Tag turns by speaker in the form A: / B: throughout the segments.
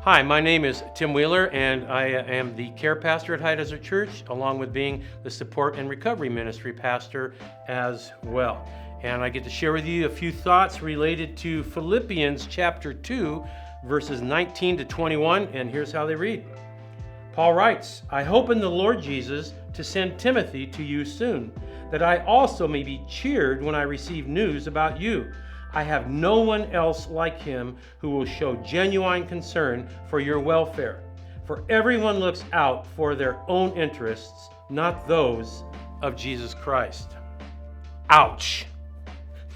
A: Hi, my name is Tim Wheeler, and I am the care pastor at High Desert Church, along with being the support and recovery ministry pastor as well. And I get to share with you a few thoughts related to Philippians chapter 2, verses 19 to 21, and here's how they read. Paul writes, I hope in the Lord Jesus to send Timothy to you soon, that I also may be cheered when I receive news about you. I have no one else like him who will show genuine concern for your welfare. For everyone looks out for their own interests, not those of Jesus Christ. Ouch!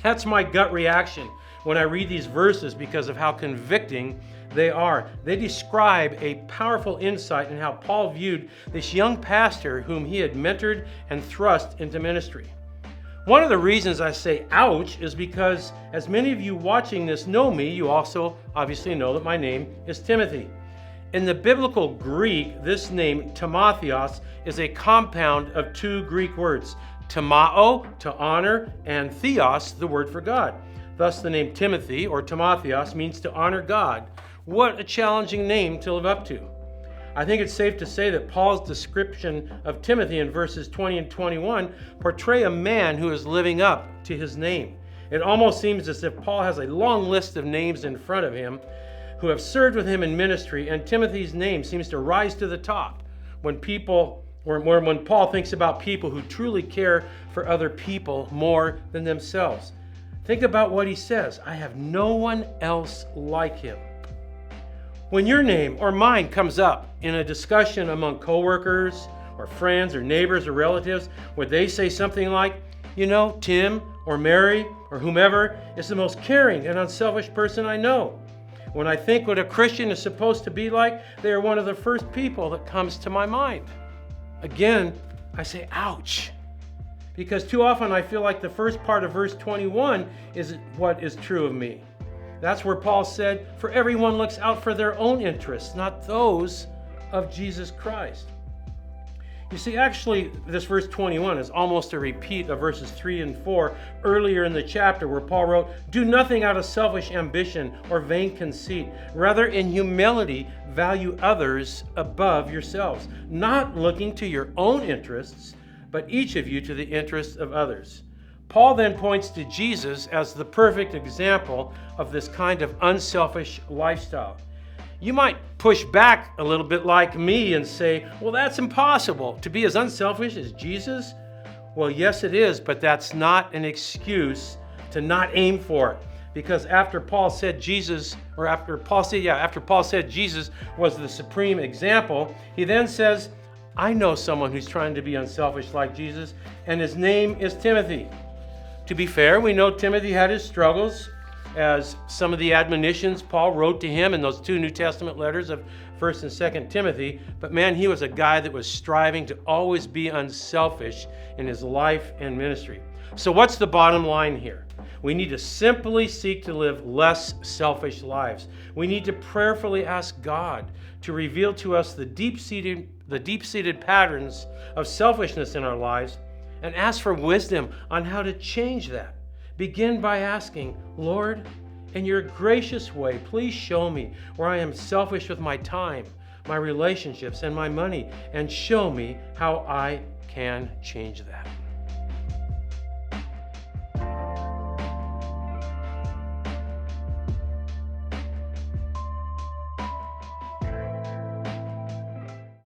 A: That's my gut reaction when I read these verses because of how convicting they are. They describe a powerful insight in how Paul viewed this young pastor whom he had mentored and thrust into ministry. One of the reasons I say ouch is because, as many of you watching this know me, you also obviously know that my name is Timothy. In the biblical Greek, this name, Timotheos, is a compound of two Greek words, timao, to honor, and theos, the word for God. Thus, the name Timothy, or Timotheos, means to honor God. What a challenging name to live up to. I think it's safe to say that Paul's description of Timothy in verses 20 and 21 portray a man who is living up to his name. It almost seems as if Paul has a long list of names in front of him who have served with him in ministry, and Timothy's name seems to rise to the top when Paul thinks about people who truly care for other people more than themselves. Think about what he says. I have no one else like him. When your name or mine comes up in a discussion among coworkers or friends or neighbors or relatives, would they say something like, you know, Tim or Mary or whomever is the most caring and unselfish person I know. When I think what a Christian is supposed to be like, they are one of the first people that comes to my mind. Again, I say ouch, because too often I feel like the first part of verse 21 is what is true of me. That's where Paul said, for everyone looks out for their own interests, not those of Jesus Christ. You see, actually, this verse 21 is almost a repeat of verses 3 and 4 earlier in the chapter where Paul wrote, do nothing out of selfish ambition or vain conceit. Rather, in humility, value others above yourselves, not looking to your own interests, but each of you to the interests of others. Paul then points to Jesus as the perfect example of this kind of unselfish lifestyle. You might push back a little bit like me and say, well, that's impossible to be as unselfish as Jesus. Well, yes, it is, but that's not an excuse to not aim for it. Because after Paul said Jesus was the supreme example, he then says, I know someone who's trying to be unselfish like Jesus, and his name is Timothy. To be fair, we know Timothy had his struggles, as some of the admonitions Paul wrote to him in those two New Testament letters of 1st and 2nd Timothy. But man, he was a guy that was striving to always be unselfish in his life and ministry. So what's the bottom line here? We need to simply seek to live less selfish lives. We need to prayerfully ask God to reveal to us the deep-seated patterns of selfishness in our lives, and ask for wisdom on how to change that. Begin by asking, Lord, in your gracious way, please show me where I am selfish with my time, my relationships, and my money, and show me how I can change that.